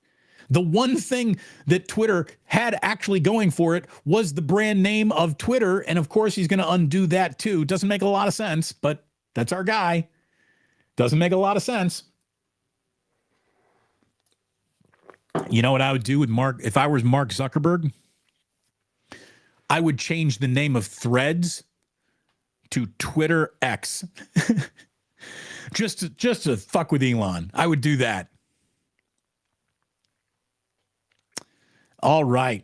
The one thing that Twitter had actually going for it was the brand name of Twitter. And of course, he's going to undo that too. Doesn't make a lot of sense, but that's our guy. Doesn't make a lot of sense. You know what I would do with Mark? If I was Mark Zuckerberg, I would change the name of Threads to Twitter X. just to fuck with Elon. I would do that. All right.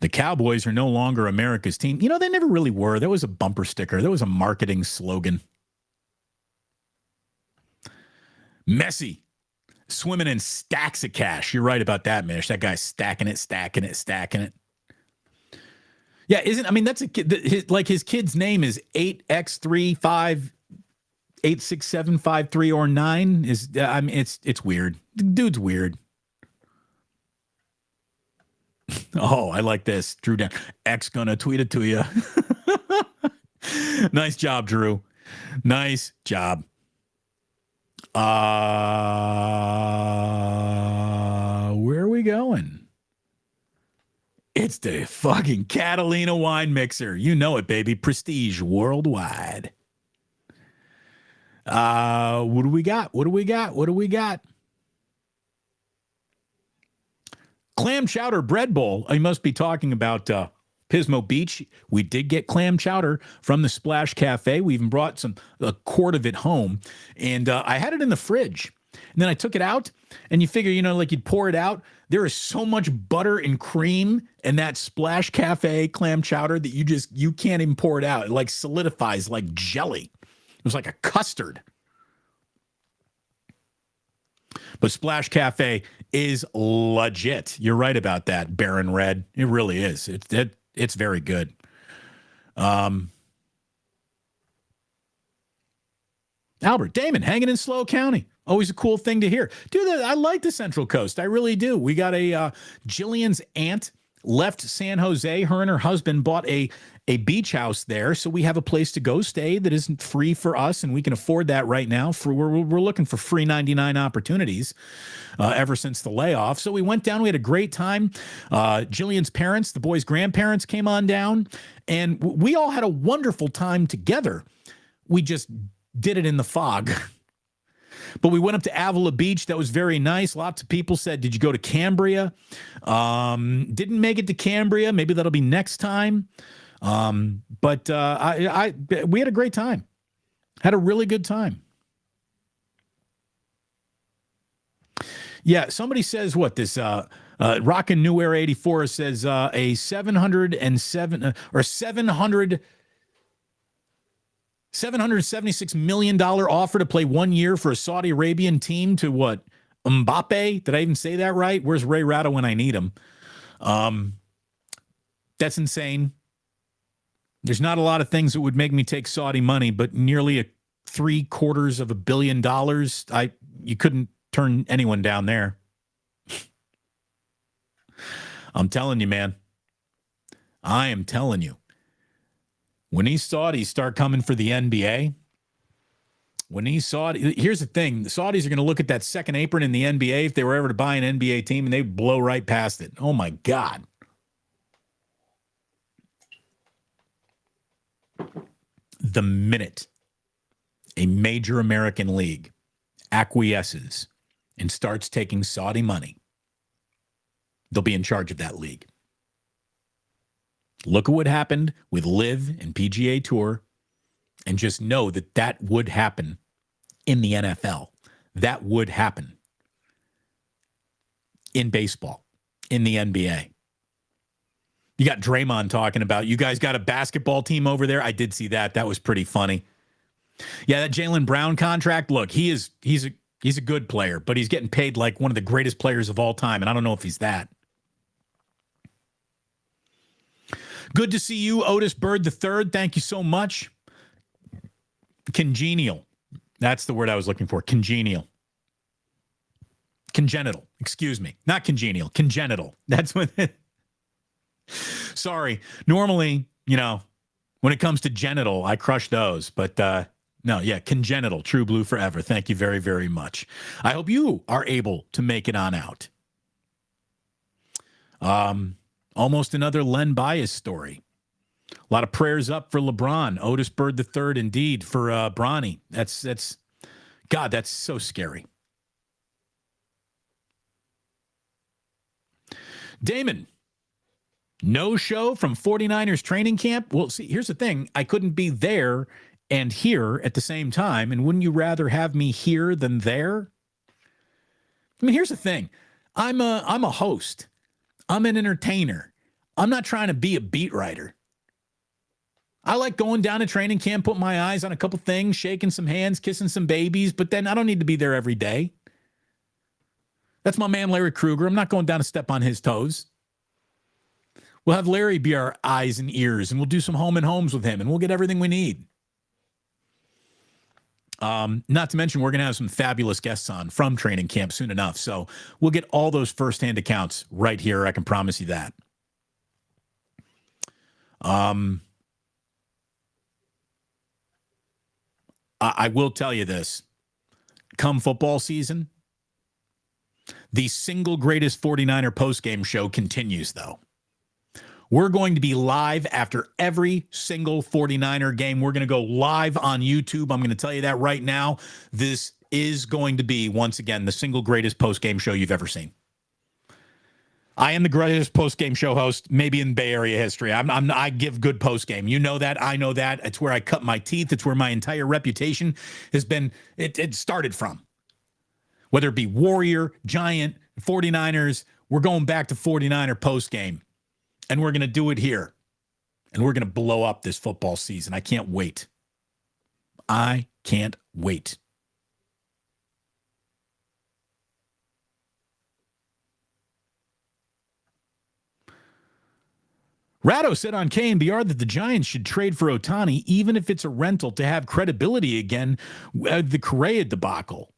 The Cowboys are no longer America's team. You know, they never really were. There was a bumper sticker. There was a marketing slogan. Messi swimming in stacks of cash. You're right about that, Mish. That guy's stacking it. Yeah, that's a kid. His kid's name is 8x3586753 or 9. It's weird. The dude's weird. Oh, I like this. Drew down. X gonna tweet it to you. Nice job, Drew. Nice job. Where are we going? It's the fucking Catalina wine mixer. You know it, baby. Prestige worldwide. What do we got? Clam chowder bread bowl. I must be talking about Pismo Beach. We did get clam chowder from the Splash Cafe. We even brought a quart of it home, and I had it in the fridge. And then I took it out, and you figure, like you'd pour it out. There is so much butter and cream in that Splash Cafe clam chowder that you can't even pour it out. It like solidifies like jelly. It was like a custard. But Splash Cafe is legit. You're right about that, Baron Red. It really is. It's very good. Albert, Damon, hanging in Slow County. Always a cool thing to hear. Dude, I like the Central Coast. I really do. We got Jillian's aunt left San Jose. Her and her husband bought a beach house there, so we have a place to go stay that isn't free for us, and we can afford that right now. We're looking for free 99 opportunities ever since the layoff. So we went down. We had a great time. Jillian's parents, the boys' grandparents, came on down, and we all had a wonderful time together. We just did it in the fog. But we went up to Avila Beach. That was very nice. Lots of people said, did you go to Cambria? Didn't make it to Cambria. Maybe that'll be next time. But we had a great time. Had a really good time. Yeah, somebody says what this Rockin' New Era 84 says a 707 or 776 million offer to play 1 year for a Saudi Arabian team to what? Mbappe? Did I even say that right? Where's Ray Ratto when I need him? That's insane. There's not a lot of things that would make me take Saudi money, but nearly $750 million. You couldn't turn anyone down there. I'm telling you, man. I am telling you. When these Saudis start coming for the NBA, here's the thing. The Saudis are going to look at that second apron in the NBA if they were ever to buy an NBA team, and they'd blow right past it. Oh, my God. The minute a major American league acquiesces and starts taking Saudi money, they'll be in charge of that league. Look at what happened with LIV and PGA Tour, and just know that would happen in the NFL. That would happen in baseball, in the NBA. You got Draymond talking about, you guys got a basketball team over there. I did see that. That was pretty funny. Yeah, that Jaylen Brown contract, look, he's a good player, but he's getting paid like one of the greatest players of all time, and I don't know if he's that. Good to see you, Otis Bird III. Thank you so much. Congenial. That's the word I was looking for. Congenial. Congenital. Excuse me. Not congenial. Congenital. That's what. Sorry. Normally, when it comes to genital, I crush those. But no, yeah, congenital. True blue forever. Thank you very, very much. I hope you are able to make it on out. Almost another Len Bias story. A lot of prayers up for LeBron. Otis Bird III, indeed, for Bronny. That's God, that's so scary. Damon, no show from 49ers training camp? Well, see, here's the thing. I couldn't be there and here at the same time, and wouldn't you rather have me here than there? I mean, here's the thing. I'm a host. I'm an entertainer. I'm not trying to be a beat writer. I like going down to training camp, putting my eyes on a couple things, shaking some hands, kissing some babies, but then I don't need to be there every day. That's my man, Larry Krueger. I'm not going down to step on his toes. We'll have Larry be our eyes and ears, and we'll do some home and homes with him, and we'll get everything we need. Not to mention, we're going to have some fabulous guests on from training camp soon enough. So we'll get all those firsthand accounts right here. I can promise you that. I will tell you this. Come football season, the single greatest 49er postgame show continues, though. We're going to be live after every single 49er game. We're going to go live on YouTube. I'm going to tell you that right now. This is going to be, once again, the single greatest post-game show you've ever seen. I am the greatest post-game show host, maybe in Bay Area history. I give good post-game. You know that. I know that. It's where I cut my teeth. It's where my entire reputation has been. It started from. Whether it be Warrior, Giant, 49ers, we're going back to 49er post-game. And we're going to do it here. And we're going to blow up this football season. I can't wait. I can't wait. Ratto said on KNBR that the Giants should trade for Ohtani, even if it's a rental, to have credibility again, the Correa debacle.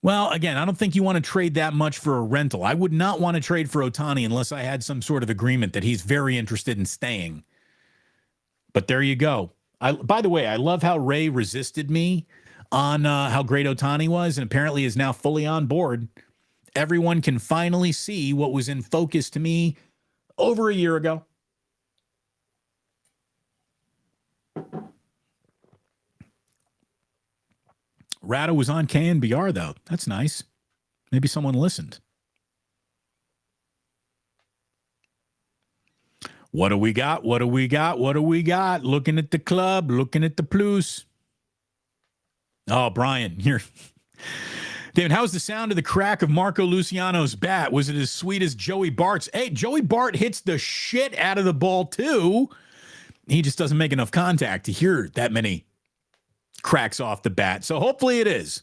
Well, again, I don't think you want to trade that much for a rental. I would not want to trade for Ohtani unless I had some sort of agreement that he's very interested in staying. But there you go. By the way, I love how Ray resisted me on how great Ohtani was, and apparently is now fully on board. Everyone can finally see what was in focus to me over a year ago. Ratto was on KNBR, though. That's nice. Maybe someone listened. What do we got? What do we got? What do we got? Looking at the club, looking at the plus. Oh, Brian, here. David, how's the sound of the crack of Marco Luciano's bat? Was it as sweet as Joey Bart's? Hey, Joey Bart hits the shit out of the ball, too. He just doesn't make enough contact to hear that many cracks off the bat. So hopefully it is.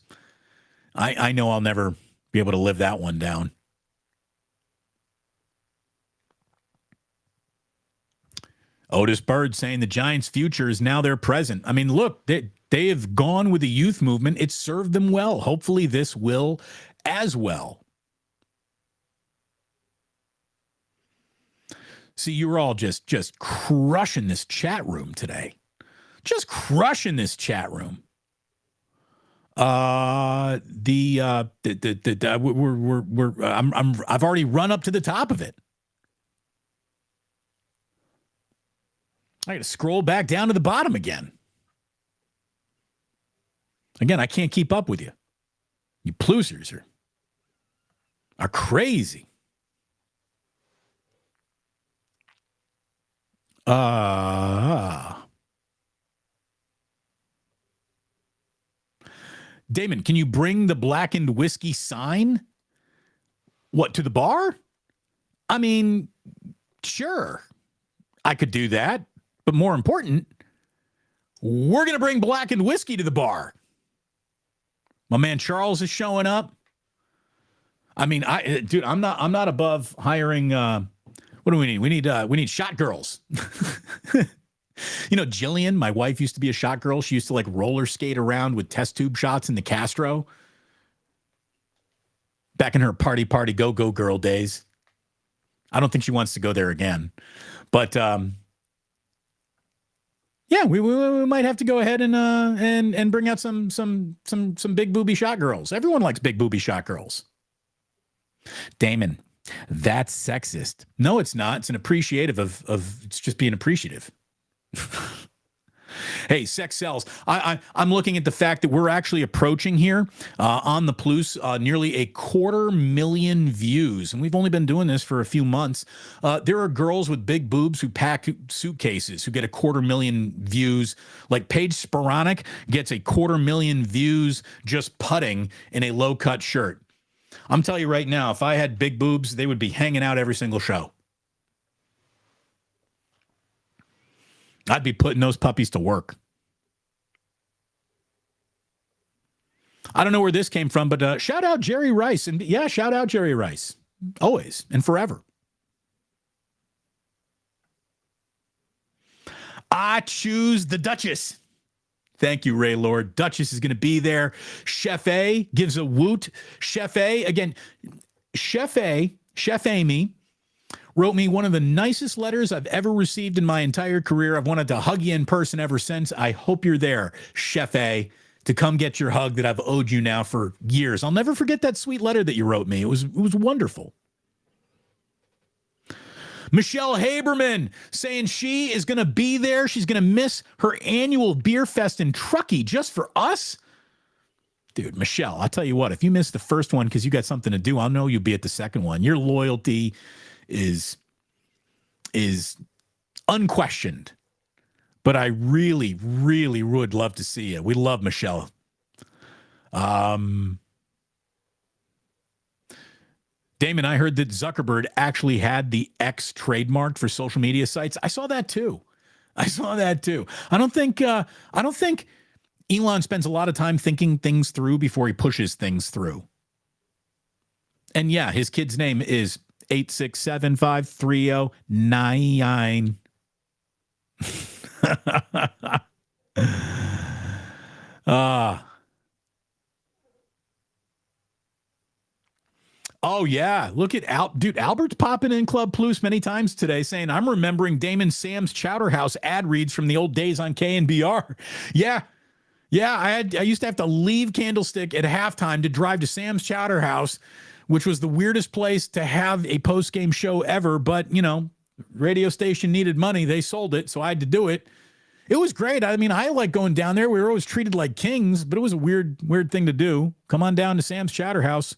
I know I'll never be able to live that one down. Otis Bird saying the Giants' future is now their present. I mean, look, they have gone with the youth movement. It's served them well. Hopefully this will as well. See, you were all just crushing this chat room today. Just crushing this chat room. I've already run up to the top of it. I got to scroll back down to the bottom again. Again, I can't keep up with you. You plusers are crazy. Damon, can you bring the blackened whiskey sign? What, to the bar? I mean, sure, I could do that. But more important, we're going to bring blackened whiskey to the bar. My man Charles is showing up. I mean, I'm not above hiring. What do we need? We need shot girls. You know, Jillian, my wife, used to be a shot girl. She used to like roller skate around with test tube shots in the Castro back in her party go girl days. I don't think she wants to go there again, but yeah, we might have to go ahead and bring out some big booby shot girls. Everyone likes big booby shot girls. Damon, that's sexist. No, it's not. It's an appreciative of it's just being appreciative. Hey, sex sells. I'm looking at the fact that we're actually approaching here on the Plus nearly 250,000 views, and we've only been doing this for a few months. There are girls with big boobs who pack suitcases who get 250,000 views. Like Paige Sporonic gets 250,000 views just putting in a low-cut shirt. I'm telling you right now, if I had big boobs, they would be hanging out every single show. I'd be putting those puppies to work. I don't know where this came from, but shout out Jerry Rice. And yeah, shout out Jerry Rice. Always and forever. I choose the Duchess. Thank you, Ray Lord. Duchess is going to be there. Chef A gives a woot. Chef A, again, Chef Amy wrote me one of the nicest letters I've ever received in my entire career. I've wanted to hug you in person ever since. I hope you're there, Chef A, to come get your hug that I've owed you now for years. I'll never forget that sweet letter that you wrote me. It was wonderful. Michelle Haberman saying she is going to be there. She's going to miss her annual beer fest in Truckee just for us. Dude, Michelle, I'll tell you what, if you missed the first one because you got something to do, I'll know you'll be at the second one. Your loyalty is unquestioned. But I really, really would love to see you. We love Michelle. Damon, I heard that Zuckerberg actually had the X trademarked for social media sites. I saw that too. I don't think Elon spends a lot of time thinking things through before he pushes things through. And yeah, his kid's name is 8675309. Oh yeah, look at dude. Albert's popping in Club Plus many times today, saying, "I'm remembering Damon Sam's Chowder House ad reads from the old days on KNBR." Yeah. I used to have to leave Candlestick at halftime to drive to Sam's Chowder House, which was the weirdest place to have a post-game show ever. But, radio station needed money. They sold it, so I had to do it. It was great. I mean, I like going down there. We were always treated like kings, but it was a weird thing to do. Come on down to Sam's Chowder House.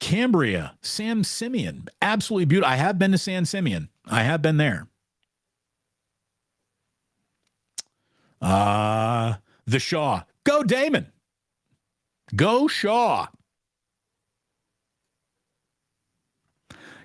Cambria, San Simeon. Absolutely beautiful. I have been to San Simeon. I have been there. The Shaw. Go Damon. Go Shaw.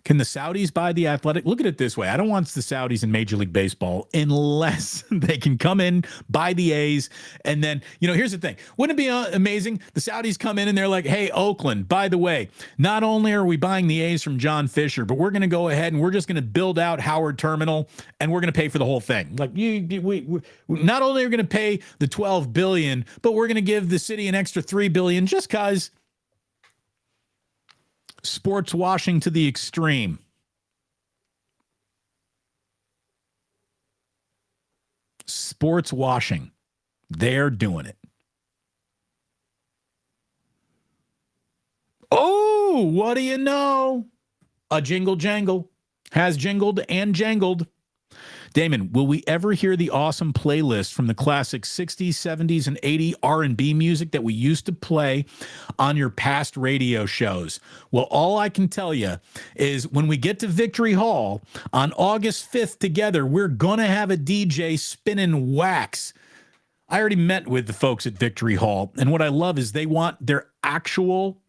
Can the Saudis buy the Athletic? Look at it this way. I don't want the Saudis in Major League Baseball unless they can come in, buy the A's, and then, here's the thing. Wouldn't it be amazing? The Saudis come in and they're like, hey, Oakland, by the way, not only are we buying the A's from John Fisher, but we're going to go ahead and we're just going to build out Howard Terminal and we're going to pay for the whole thing. Like, we not only are going to pay the $12 billion, but we're going to give the city an extra $3 billion just because. Sports washing to the extreme. Sports washing. They're doing it. Oh, what do you know? A jingle jangle has jingled and jangled. Damon, will we ever hear the awesome playlist from the classic 60s, 70s, and 80s R&B music that we used to play on your past radio shows? Well, all I can tell you is when we get to Victory Hall on August 5th together, we're going to have a DJ spinning wax. I already met with the folks at Victory Hall, and what I love is they want their actual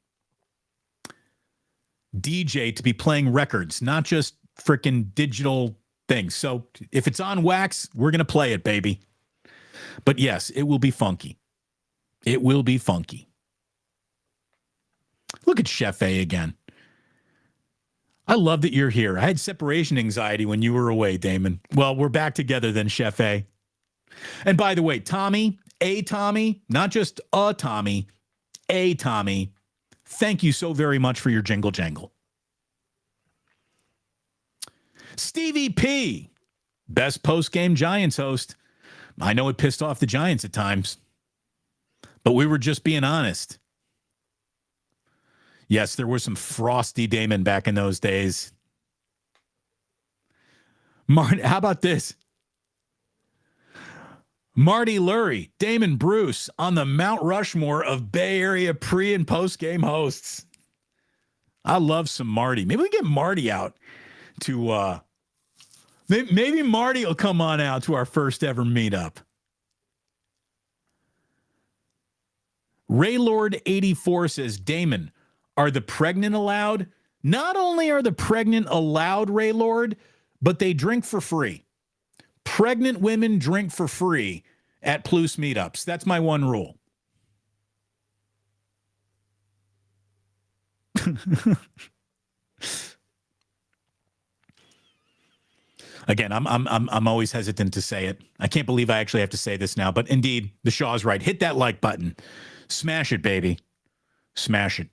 DJ to be playing records, not just freaking digital things. So if it's on wax, we're going to play it, baby. But yes, it will be funky. It will be funky. Look at Chef A again. I love that you're here. I had separation anxiety when you were away, Damon. Well, we're back together then, Chef A. And by the way, Tommy, not just a Tommy, thank you so very much for your jingle jangle. Stevie P, best post-game Giants host. I know it pissed off the Giants at times, but we were just being honest. Yes, there was some frosty Damon back in those days. How about this? Marty Lurie, Damon Bruce on the Mount Rushmore of Bay Area pre- and post-game hosts. I love some Marty. Maybe we get Marty out to maybe Marty will come on out to our first ever meetup. Raylord 84 says, Damon, are the pregnant allowed? Not only are the pregnant allowed, Raylord, but they drink for free. Pregnant women drink for free at Plus meetups. That's my one rule. Again, I'm always hesitant to say it. I can't believe I actually have to say this now, but indeed, the Shaw's right. Hit that like button. Smash it, baby. Smash it.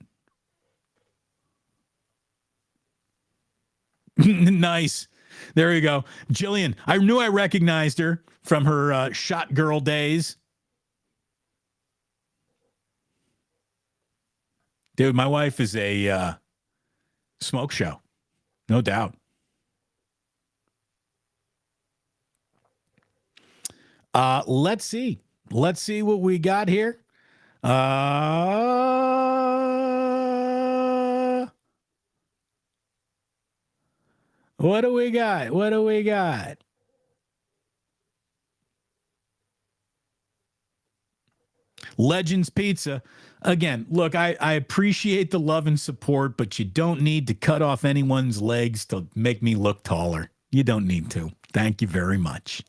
Nice. There you go. Jillian, I knew I recognized her from her Shot Girl days. Dude, my wife is a smoke show. No doubt. Let's see. Let's see what we got here. What do we got? What do we got? Legends Pizza. Again, look, I appreciate the love and support, but you don't need to cut off anyone's legs to make me look taller. You don't need to. Thank you very much.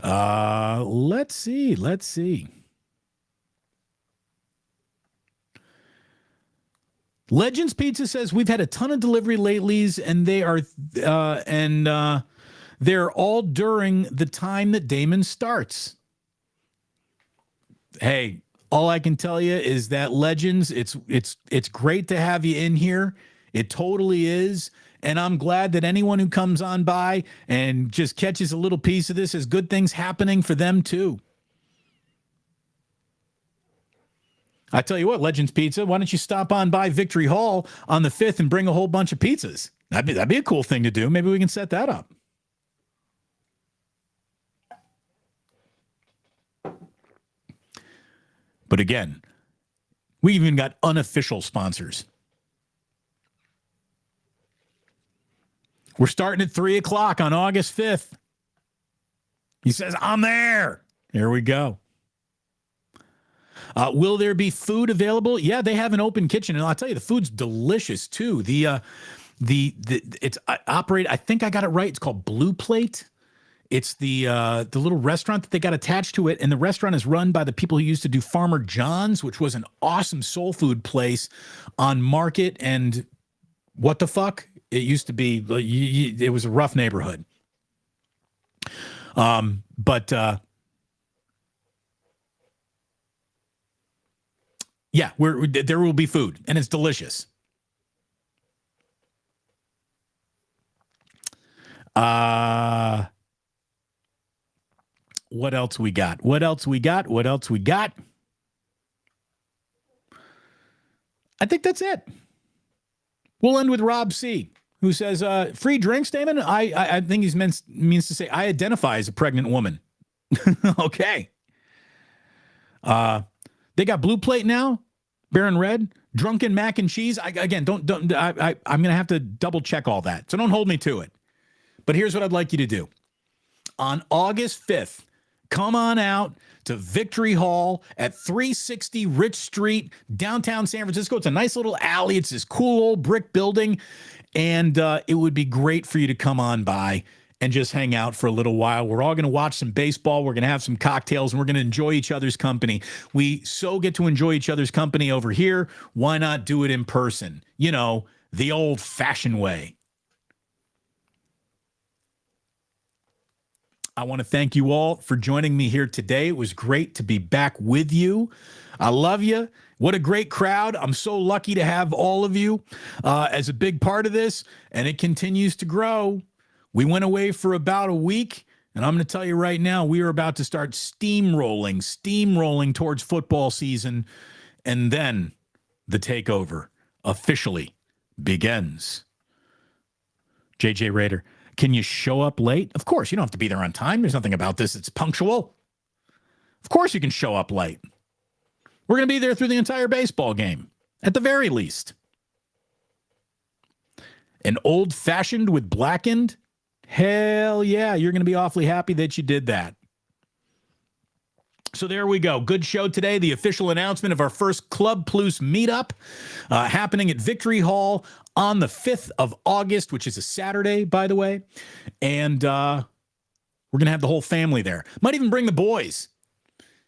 Let's see. Let's see. Legends Pizza says we've had a ton of delivery latelys, and they're all during the time that Damon starts. Hey, all I can tell you is that Legends, it's great to have you in here. It totally is. And I'm glad that anyone who comes on by and just catches a little piece of this is good things happening for them too. I tell you what, Legends Pizza, why don't you stop on by Victory Hall on the 5th and bring a whole bunch of pizzas? That'd be a cool thing to do. Maybe we can set that up. But again, we even got unofficial sponsors. We're starting at 3 o'clock on August 5th. He says, I'm there. Here we go. Will there be food available? Yeah, they have an open kitchen, and I'll tell you, the food's delicious too. It's operated. I think I got it right. It's called Blue Plate. It's the little restaurant that they got attached to it, and the restaurant is run by the people who used to do Farmer John's, which was an awesome soul food place on Market and what the fuck. It used to be. It was a rough neighborhood. Yeah, there will be food, and it's delicious. What else we got? What else we got? What else we got? I think that's it. We'll end with Rob C., who says, free drinks, Damon? I think he means to say, I identify as a pregnant woman. Okay. They got Blue Plate now, Baron Red, Drunken Mac and Cheese. I'm going to have to double check all that. So don't hold me to it. But here's what I'd like you to do. On August 5th, come on out to Victory Hall at 360 Rich Street, downtown San Francisco. It's a nice little alley. It's this cool old brick building. And it would be great for you to come on by and just hang out for a little while. We're all going to watch some baseball. We're going to have some cocktails, and we're going to enjoy each other's company. We so get to enjoy each other's company over here. Why not do it in person? You know, the old-fashioned way. I want to thank you all for joining me here today. It was great to be back with you. I love you. What a great crowd. I'm so lucky to have all of you as a big part of this, and it continues to grow. We went away for about a week, and I'm going to tell you right now, we are about to start steamrolling towards football season, and then the takeover officially begins. JJ Rader, can you show up late? Of course, you don't have to be there on time. There's nothing about this. It's punctual. Of course you can show up late. We're going to be there through the entire baseball game, at the very least. An old-fashioned with blackened? Hell yeah, you're going to be awfully happy that you did that. So there we go. Good show today. The official announcement of our first Club Plus meetup happening at Victory Hall on the 5th of August, which is a Saturday, by the way. And we're going to have the whole family there. Might even bring the boys.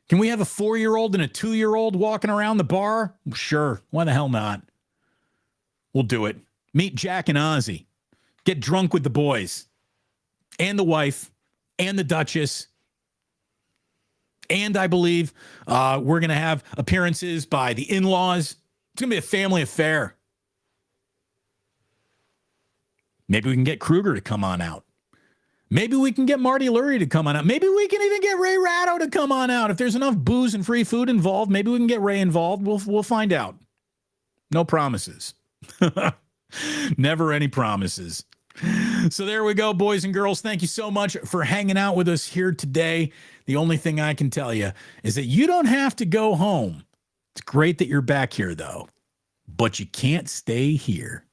Can we have a 4-year-old and a 2-year-old walking around the bar? Sure. Why the hell not? We'll do it. Meet Jack and Ozzy. Get drunk with the boys. And the wife. And the Duchess. And I believe we're going to have appearances by the in-laws. It's going to be a family affair. Maybe we can get Kruger to come on out. Maybe we can get Marty Lurie to come on out. Maybe we can even get Ray Ratto to come on out. If there's enough booze and free food involved, maybe we can get Ray involved. We'll find out. No promises. Never any promises. So there we go, boys and girls. Thank you so much for hanging out with us here today. The only thing I can tell you is that you don't have to go home. It's great that you're back here, though, but you can't stay here.